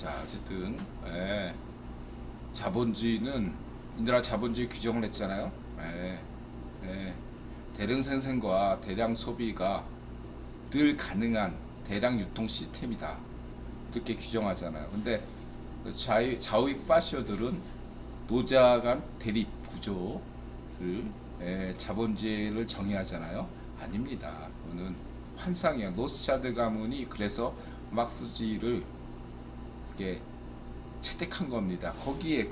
자, 어쨌든 자본주의는 인도라 자본주의 규정을 했잖아요. 예, 예. 대량 생산과 대량 소비가 늘 가능한 대량 유통 시스템이다. 이렇게 규정하잖아요. 근데 좌의 파쇼들은 노자 간 대립 구조를 자본주의를 정의하잖아요. 아닙니다. 그거는 환상이야. 로스차드 가문이 그래서 막스주의를 이렇게 채택한 겁니다. 거기에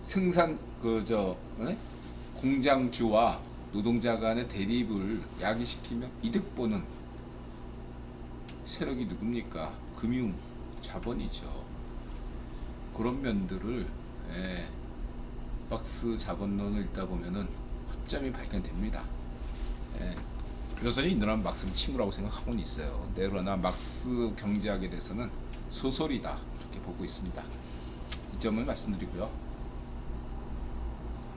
생산 공장주와 노동자 간의 대립을 야기시키며 이득 보는 세력이 누굽니까? 금융 자본이죠. 그런 면들을 막스 자본론을 읽다 보면은 허점이 발견됩니다. 여전히 인도는 막스는 친구라고 생각하고는 있어요. 그러나 막스 경제학에 대해서는 소설이다 이렇게 보고 있습니다. 이 점을 말씀드리고요.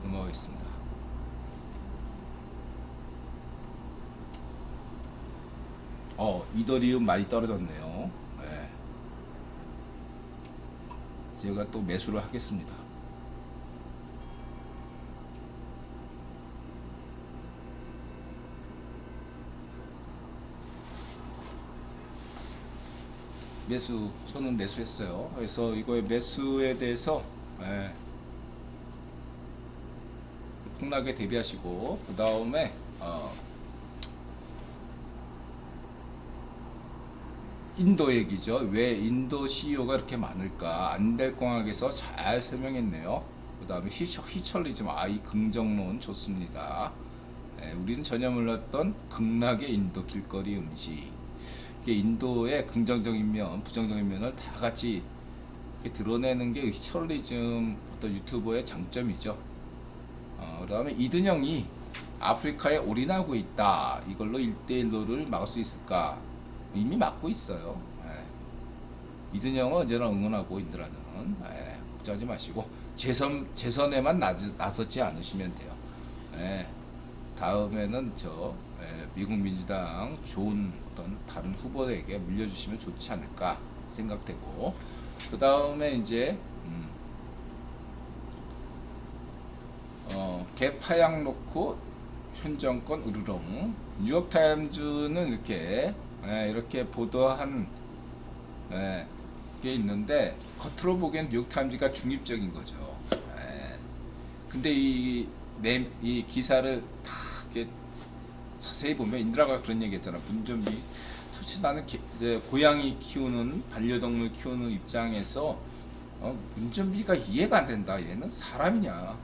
넘어가겠습니다. 이더리움 많이 떨어졌네요. 제가 또 매수를 하겠습니다. 저는 매수했어요. 그래서 이거의 매수에 대해서 폭락에 대비하시고, 그 다음에 인도 얘기죠. 왜 인도 CEO가 이렇게 많을까? 안델공학에서 잘 설명했네요. 그 다음에 히철리즘, 이 긍정론 좋습니다. 우리는 전혀 몰랐던 극락의 인도 길거리 음식. 이게 인도의 긍정적인 면, 부정적인 면을 다 같이 이렇게 드러내는 게 히철리즘 어떤 유튜버의 장점이죠. 그 다음에 이든영이 아프리카에 올인하고 있다. 이걸로 1대1로를 막을 수 있을까? 이미 막고 있어요. 이든영은 언제나 응원하고 인도라는 걱정하지 마시고 재선에만 나서지 않으시면 돼요. 다음에는 미국 민주당 좋은 어떤 다른 후보에게 물려주시면 좋지 않을까 생각되고, 그 다음에 이제 개파양 놓고 현 정권 으르렁. 뉴욕타임즈는 이렇게 보도한 게 있는데, 겉으로 보기엔 뉴욕타임즈가 중립적인 거죠. 근데 이 기사를 다 이렇게 자세히 보면 인드라가 그런 얘기 했잖아. 문준비. 솔직히 나는 고양이 키우는, 반려동물 키우는 입장에서 문준비가 이해가 안 된다. 얘는 사람이냐.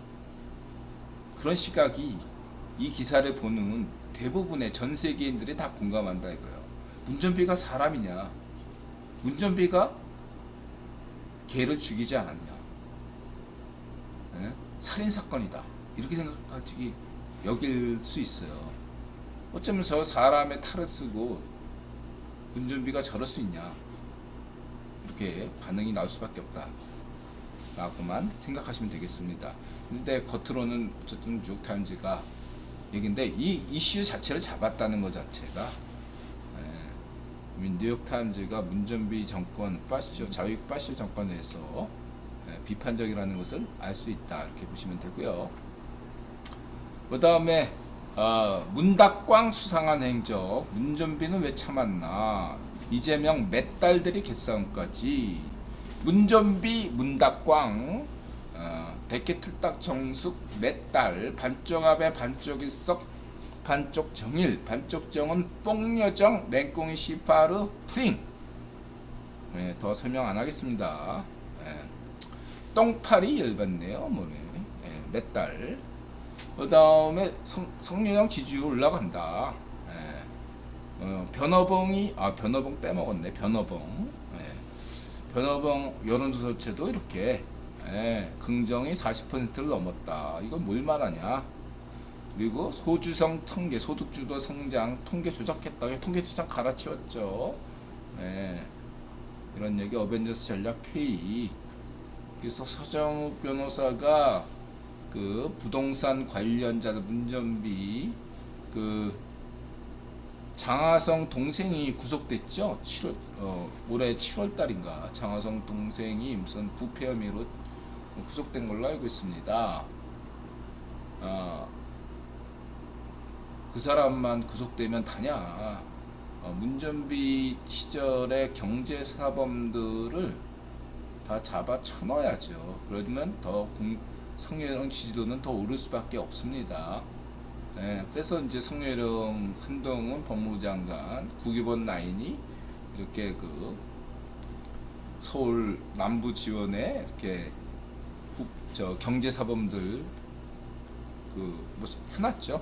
그런 시각이 이 기사를 보는 대부분의 전 세계인들이 다 공감한다 이거예요. 문준비가 사람이냐. 문준비가 개를 죽이지 않았냐. 살인사건이다. 이렇게 생각하지 여길 수 있어요. 어쩌면 저 사람의 탈을 쓰고 문준비가 저럴 수 있냐. 이렇게 반응이 나올 수밖에 없다 라고만 생각하시면 되겠습니다. 근데 겉으로는 어쨌든 뉴욕타임즈가 얘긴데, 이 이슈 자체를 잡았다는 것 자체가 뉴욕타임즈가 문준비 정권 자위 파시स्ट 정권에 대해서 비판적이라는 것을 알 수 있다 이렇게 보시면 되고요. 그 다음에 문닭광 수상한 행적. 문준비는 왜 참았나. 이재명 몇 달들이 개싸움까지. 문준비 문닭광 대깨 틀딱 정숙 몇 달. 반쪽 앞에 반쪽 일석 반쪽 정일. 반쪽 정은 뽕여정 맹꽁이 시파르 프링. 더 설명 안 하겠습니다. 똥파리 열받네요. 몇 달. 그 다음에 성렬형 지지율 올라간다. 변어봉 빼먹었네. 변어봉 여론조사체도 이렇게 긍정이 40%를 넘었다. 이건 뭘 말하냐. 그리고 소주성 통계, 소득주도 성장 통계 조작했다. 통계 조작 갈아치웠죠. 이런 얘기. 어벤져스 전략 회의. 그래서 서정욱 변호사가 부동산 관련자들 문준비 장하성 동생이 구속됐죠. 올해 7월 달인가 장하성 동생이 무슨 부패 혐의로 구속된 걸로 알고 있습니다. 그 사람만 구속되면 다냐? 문전비 시절의 경제사범들을 다 잡아 쳐넣어야죠. 그러면 더 성렬형 지지도는 더 오를 수밖에 없습니다. 그래서 이제 성렬형 한동훈 법무부 장관 국유본 라인이 이렇게 그 서울 남부 지원에 이렇게 경제사범들 뭐 해놨죠.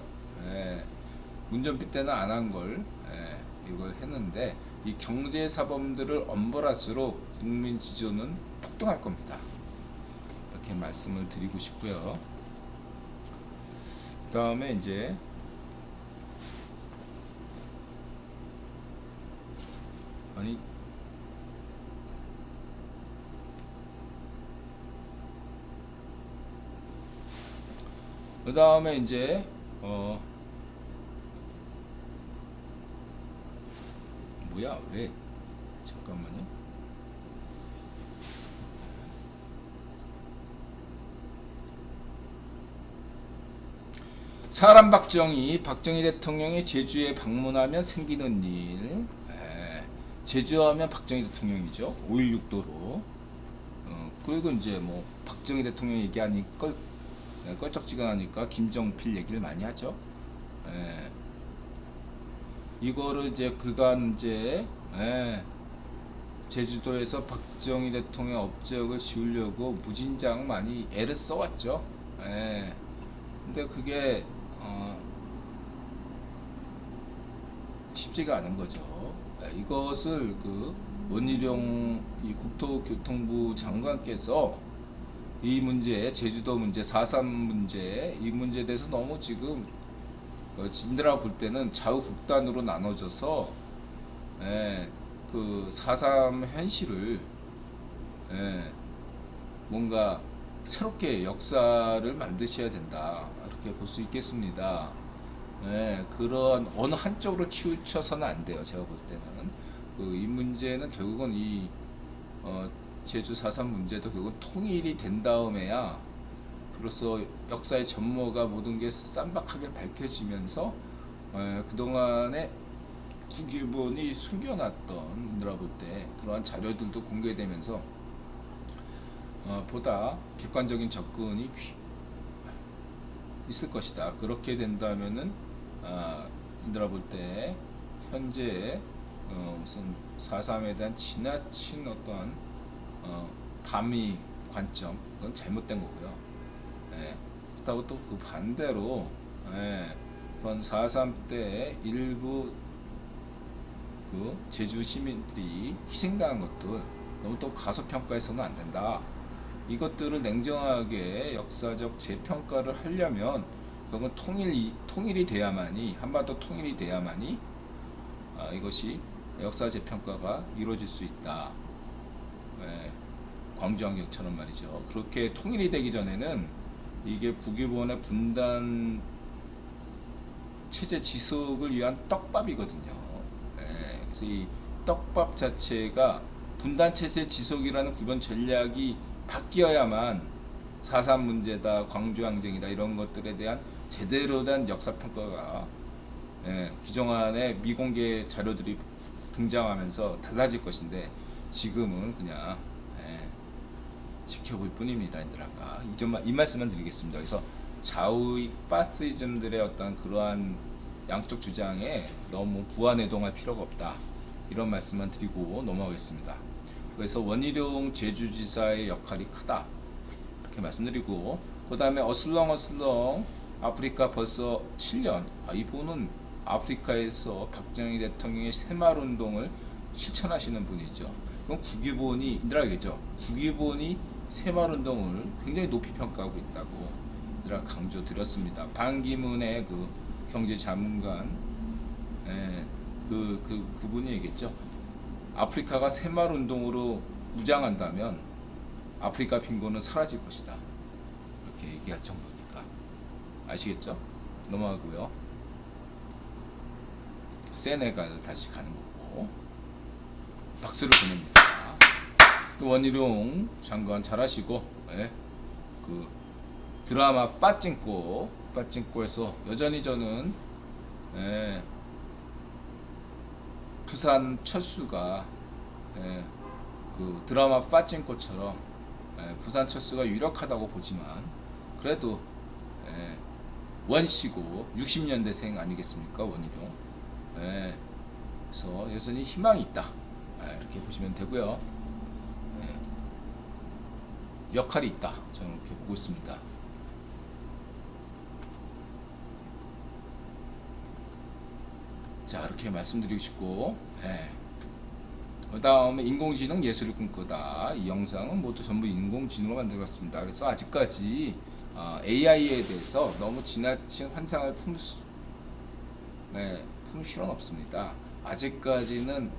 문전비 때는 안 한 걸 이걸 했는데 이 경제사범들을 엄벌할수록 국민 지지도는 폭등할 겁니다. 이렇게 말씀을 드리고 싶고요. 그 다음에 이제 그 다음에 이제 뭐야 왜 잠깐만요. 사람 박정희 대통령이 제주에 방문하면 생기는 일. 제주하면 박정희 대통령이죠. 5.16도로. 그리고 이제 뭐 박정희 대통령 얘기하니까 껄쩍지근하니까 김정필 얘기를 많이 하죠. 이거를 이제 그간 이제 제주도에서 박정희 대통령 업적을 지우려고 무진장 많이 애를 써왔죠. 근데 그게 쉽지가 않은 거죠. 이것을 그 원희룡 이 국토교통부 장관께서 이 문제, 제주도 문제, 4.3 문제, 이 문제에 대해서 너무 지금 인들아 볼 때는 좌우 극단으로 나눠져서 그 4.3 현실을 뭔가 새롭게 역사를 만드셔야 된다, 이렇게 볼 수 있겠습니다. 그런 어느 한쪽으로 치우쳐서는 안 돼요. 제가 볼 때는 이 문제는 결국은 이 제주 4.3 문제도 결국은 통일이 된 다음에야 그로써 역사의 전모가 모든 게 쌈박하게 밝혀지면서 그동안에 국유본이 숨겨놨던 인들아 볼 때 그러한 자료들도 공개되면서 보다 객관적인 접근이 있을 것이다. 그렇게 된다면은 인들아 볼 때 현재 무슨 4.3에 대한 지나친 어떠한 밤이 관점, 그건 잘못된 거고요. 그렇다고 또 그 반대로 그런 4.3 때 일부 그 제주 시민들이 희생당한 것들 너무 또 과소평가해서는 안 된다. 이것들을 냉정하게 역사적 재평가를 하려면 그건 통일이 돼야만이, 한반도 통일이 돼야만이 이것이 역사 재평가가 이루어질 수 있다. 광주항쟁처럼 말이죠. 그렇게 통일이 되기 전에는 이게 국유본의 분단 체제 지속을 위한 떡밥이거든요. 그래서 이 떡밥 자체가 분단 체제 지속이라는 구분 전략이 바뀌어야만 4.3 문제다, 광주항쟁이다 이런 것들에 대한 제대로 된 역사평가가 그동안의 미공개 자료들이 등장하면서 달라질 것인데 지금은 그냥 지켜볼 뿐입니다. 인들아가 이 말씀만 드리겠습니다. 그래서 좌우의 파시즘들의 어떤 그러한 양쪽 주장에 너무 부안해동할 필요가 없다, 이런 말씀만 드리고 넘어가겠습니다. 그래서 원희룡 제주지사의 역할이 크다, 이렇게 말씀드리고, 그 다음에 어슬렁 아프리카 벌써 7년. 이분은 아프리카에서 박정희 대통령의 새마을운동을 실천하시는 분이죠. 그럼 국유본이 인들아겠죠. 국유본이 새마을운동을 굉장히 높이 평가하고 있다고 인들아 강조드렸습니다. 반기문의 그 경제자문관 그분이 얘기했죠. 아프리카가 새마을운동으로 무장한다면 아프리카 빈곤은 사라질 것이다, 이렇게 얘기할 정도니까 아시겠죠? 넘어가고요. 세네갈 다시 가는 거고 박수를 보냅니다. 원희룡 장관 잘하시고 예, 그 드라마 빠찡꼬에서 여전히 저는 예, 부산 철수가 예, 그 드라마 빠찡꼬처럼 예, 부산 철수가 유력하다고 보지만 그래도 예, 원시고 60년대생 아니겠습니까 원희룡. 예, 그래서 여전히 희망이 있다. 예, 이렇게 보시면 되고요. 예, 역할이 있다. 저는 이렇게 보고 있습니다. 자, 이렇게 말씀드리고 싶고, 예. 그 다음에 인공지능 예술을 꿈꾸다. 이 영상은 모두 전부 인공지능으로 만들었습니다. 그래서 아직까지 AI에 대해서 너무 지나친 환상을 품을 필요는 없습니다. 아직까지는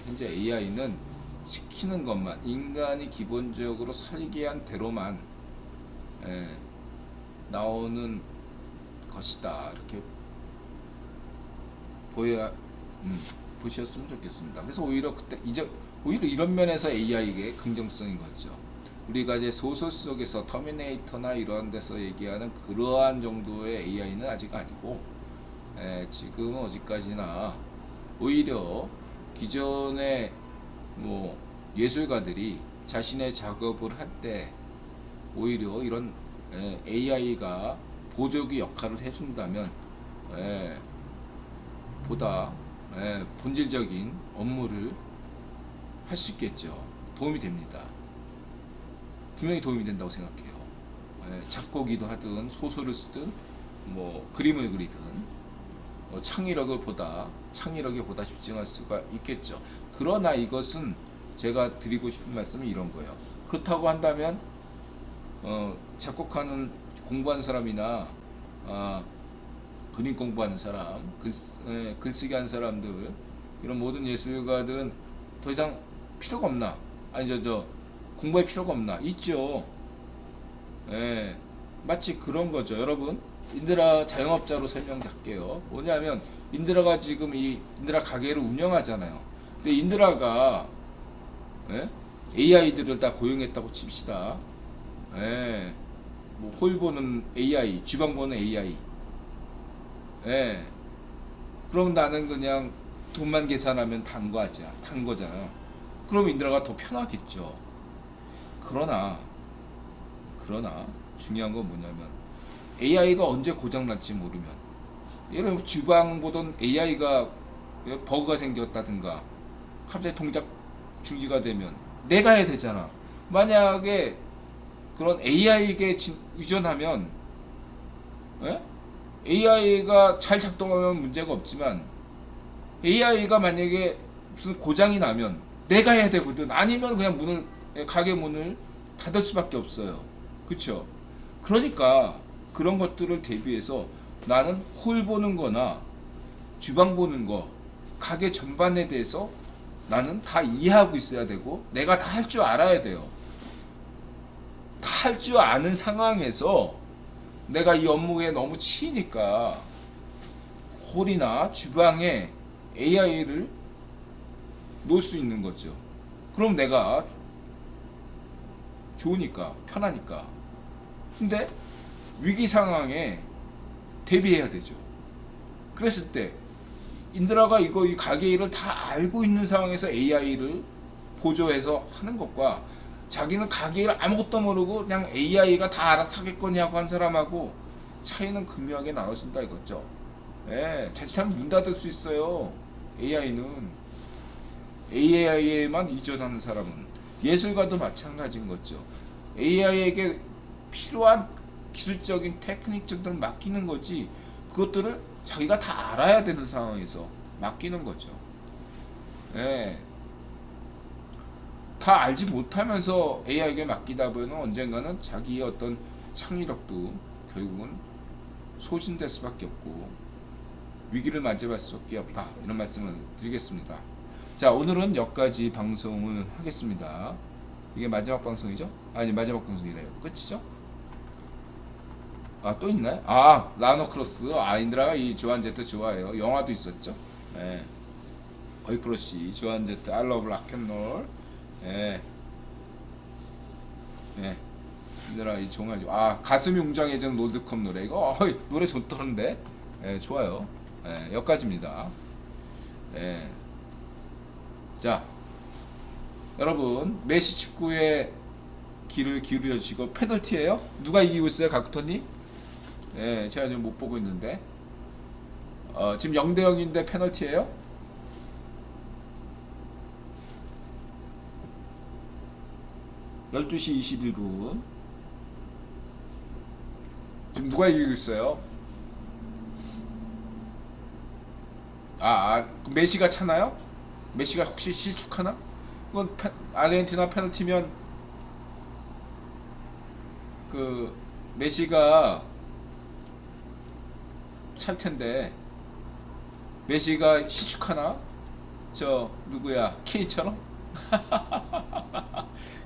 현재 AI는 시키는 것만, 인간이 기본적으로 설계한 대로만 나오는 것이다. 이렇게 보셨으면 좋겠습니다. 그래서 오히려 오히려 이런 면에서 AI의 긍정성인 거죠. 우리가 이제 소설 속에서 터미네이터나 이런 데서 얘기하는 그러한 정도의 AI는 아직 아니고, 지금 어디까지나 오히려 기존의 뭐 예술가들이 자신의 작업을 할 때 오히려 이런 AI가 보조기 역할을 해준다면 보다 본질적인 업무를 할 수 있겠죠. 도움이 됩니다. 분명히 도움이 된다고 생각해요. 작곡이든 하든 소설을 쓰든 뭐 그림을 그리든 창의력에 보다 집중할 수가 있겠죠. 그러나 이것은 제가 드리고 싶은 말씀은 이런 거예요. 그렇다고 한다면 작곡하는 공부하는 사람이나 그림 공부하는 사람, 글쓰기 하는 사람들, 이런 모든 예술가들은 더 이상 필요가 없나? 아니 공부할 필요가 없나? 있죠. 마치 그런 거죠. 여러분, 인드라 자영업자로 설명할게요. 뭐냐면 인드라가 지금 이 인드라 가게를 운영하잖아요. 근데 인드라가 AI들을 다 고용했다고 칩시다. 뭐 홀 보는 AI, 주방 보는 AI. 그럼 나는 그냥 돈만 계산하면 탄 거잖아요. 그럼 인드라가 더 편하겠죠. 그러나 중요한 건 뭐냐면 AI가 언제 고장날지 모르면, 예를 들면 주방 보던 AI가 버그가 생겼다든가 갑자기 동작 중지가 되면 내가 해야 되잖아. 만약에 그런 AI에게 의존하면 AI가 잘 작동하면 문제가 없지만 AI가 만약에 무슨 고장이 나면 내가 해야 되거든. 아니면 그냥 가게 문을 닫을 수밖에 없어요. 그쵸? 그러니까 그런 것들을 대비해서 나는 홀 보는 거나 주방 보는 거, 가게 전반에 대해서 나는 다 이해하고 있어야 되고 내가 다 할 줄 알아야 돼요. 다 할 줄 아는 상황에서 내가 이 업무에 너무 치이니까 홀이나 주방에 AI를 놓을 수 있는 거죠. 그럼 내가 좋으니까, 편하니까. 근데 위기 상황에 대비해야 되죠. 그랬을 때 인드라가 이 가게 일을 다 알고 있는 상황에서 AI를 보조해서 하는 것과 자기는 가게 일 아무것도 모르고 그냥 AI가 다 알아서 하겠거니 하고 한 사람하고 차이는 극명하게 나눠진다 이거죠. 자칫하면 문 닫을 수 있어요. AI에만 의존하는 사람은. 예술가도 마찬가지인 거죠. AI에게 필요한 기술적인 테크닉들을 맡기는 거지, 그것들을 자기가 다 알아야 되는 상황에서 맡기는 거죠. 다 알지 못하면서 AI에게 맡기다 보면 언젠가는 자기의 어떤 창의력도 결국은 소진될 수밖에 없고 위기를 맞이할 수밖에 없다. 이런 말씀을 드리겠습니다. 자, 오늘은 여기까지 방송을 하겠습니다. 이게 마지막 방송이죠? 아니, 마지막 방송이래요. 끝이죠? 또 있나요? 라노크로스. 인드라가 이 조한 제트 좋아해요. 영화도 있었죠. 예. 걸크러쉬, 주한제트, I love 락앤롤. 예. 예. 힘들어 이 종아리. 아, 가슴이 웅장해지는 롤드컵 노래. 이거 노래 좋던데. 예, 좋아요. 예, 여기까지입니다. 예. 자, 여러분 메시 축구에 귀를 기울여 주시고 페널티예요? 누가 이기고 있어요, 각부터님? 예, 제가 지금 못 보고 있는데. 지금 0대 0인데 페널티예요? (12시 21분) 지금 누가 이기고 있어요? 그럼 메시가 차나요? 메시가 혹시 실축하나? 그건 아르헨티나 페널티면 그 메시가 찰 텐데 메시가 실축하나? 저 누구야? K처럼?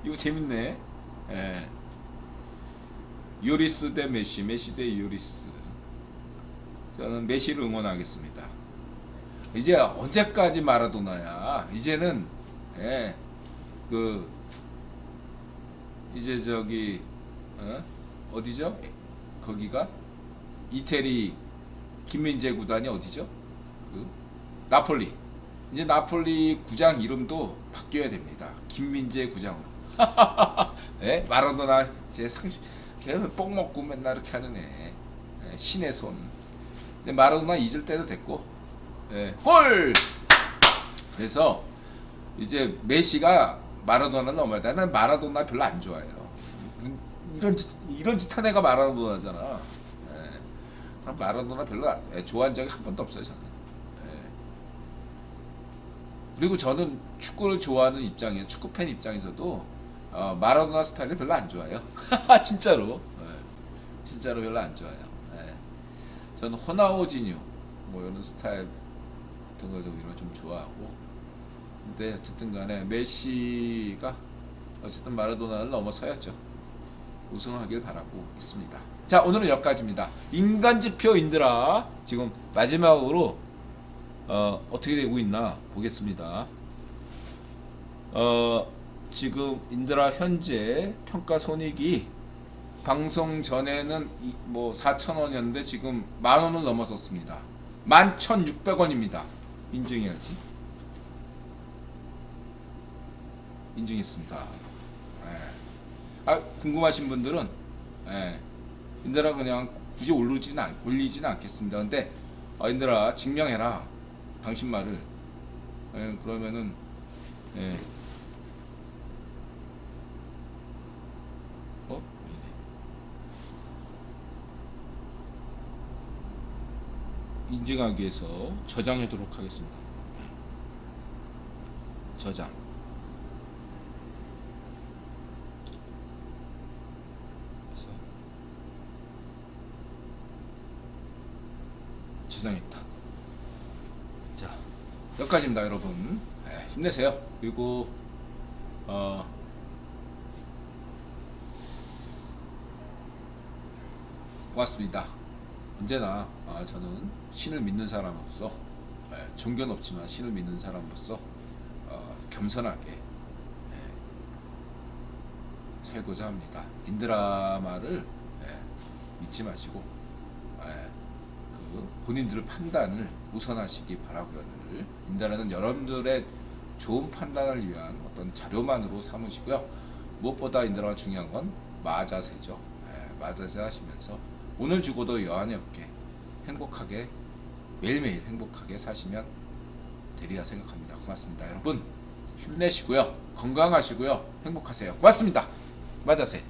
이거 재밌네. 예. 요리스 대 메시, 메시 대 요리스. 저는 메시를 응원하겠습니다. 이제 언제까지 마라도나야? 이제는 예, 이제 저기 어디죠? 거기가 이태리 김민재 구단이 어디죠? 나폴리. 이제 나폴리 구장 이름도 바뀌어야 됩니다. 김민재 구장으로. 예? 마라도나 이제 상식 걔는 뽕 먹고 맨날 이렇게 하는 애. 예, 신의 손. 이제 마라도나 잊을 때도 됐고. 예, 골! 그래서 이제 메시가 마라도나 넘어야 돼. 난 마라도나 별로 안 좋아해요. 이런 짓 한 애가 마라도나잖아. 예. 마라도나 별로 좋아한 적이 한 번도 없어요, 저는. 예. 그리고 저는 축구를 좋아하는 입장에서, 축구 팬 입장에서도 마라도나 스타일을 별로 안 좋아해요. 진짜로. 예. 진짜로 별로 안 좋아해요. 예. 저는 호나우지뉴 뭐 이런 스타일 같은 거 좀 좋아하고. 근데 어쨌든 간에 메시가 어쨌든 마라도나를 넘어서야죠. 우승하길 바라고 있습니다. 자, 오늘은 여기까지입니다. 인간지표 인드라 지금 마지막으로 어떻게 되고 있나 보겠습니다. 지금 인드라 현재 평가 손익이 방송 전에는 뭐 4,000원이었는데 지금 10,000원을 넘어섰습니다. 11,600원입니다. 인증해야지. 인증했습니다. 궁금하신 분들은 인드라 그냥 굳이 올리지는 않겠습니다. 근데 인드라 증명해라 당신 말을. 그러면은 인증하기 위해서 저장하도록 하겠습니다. 저장. 저장했다. 자, 여기까지입니다, 여러분. 힘내세요. 그리고 고맙습니다. 언제나 저는 신을 믿는 사람으로서 종교는 없지만 신을 믿는 사람으로서 겸손하게 살고자 합니다. 인드라마를 믿지 마시고 본인들의 판단을 우선하시기 바라고요. 인드라는 여러분들의 좋은 판단을 위한 어떤 자료만으로 삼으시고요. 무엇보다 인드라가 중요한 건 마자세죠. 마자세 하시면서 오늘 죽어도 여한이 없게 행복하게 매일매일 행복하게 사시면 되리라 생각합니다. 고맙습니다. 여러분 힘내시고요. 건강하시고요. 행복하세요. 고맙습니다. 마자세.